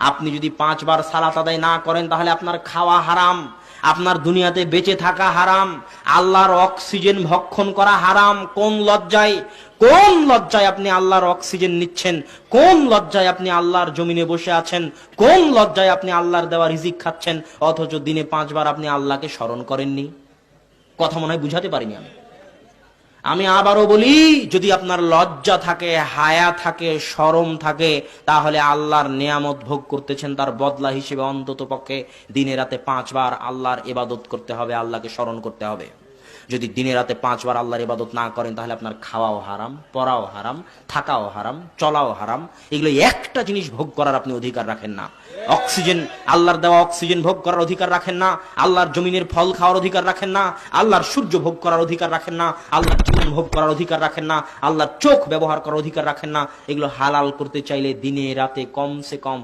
আপনি যদি 5 বার সালাত আদায় না করেন তাহলে আপনার খাওয়া হারাম, আপনার দুনিয়াতে বেঁচে থাকা হারাম, আল্লাহর অক্সিজেন ভক্ষণ করা হারাম। কোন লজ্জায়, কোন লজ্জায় আপনি আল্লাহর অক্সিজেন নিচ্ছেন? কোন লজ্জায় আপনি আল্লাহর জমিনে বসে আছেন? কোন লজ্জায় আপনি আল্লাহর দেওয়া রিজিক খাচ্ছেন, অথচ দিনে 5 বার আপনি আল্লাহকে স্মরণ করেননি? কথা মনে হয় বুঝাতে পারিনি আমি আবারও বলি, যদি আপনার লজ্জা থাকে, হায়া থাকে, শরম থাকে, তাহলে আল্লাহর নেয়ামত ভোগ করতেছেন, তার বদলা হিসেবে অন্তত পক্ষে দিনে রাতে 5 বার আল্লাহর ইবাদত করতে হবে, আল্লাহকে স্মরণ করতে হবে। যদি দিনে রাতে 5 বার আল্লাহর ইবাদত না করেন তাহলে আপনার খাওয়াও হারাম, পড়াও হারাম, থাকাও হারাম, চলাও হারাম। এগুলো একটা জিনিস ভোগ করার আপনি অধিকার রাখেন না। অক্সিজেন, আল্লাহর দেওয়া অক্সিজেন ভোগ করার অধিকার রাখেন না, আল্লাহর জমিনের ফল খাওয়ার অধিকার রাখেন না, আল্লাহর সূর্য ভোগ করার অধিকার রাখেন না, আল্লাহর জীবন ভোগ করার অধিকার রাখেন না, আল্লাহর চোখ ব্যবহার করার অধিকার রাখেন না। এগুলো হালাল করতে চাইলে দিনে রাতে কমসে কম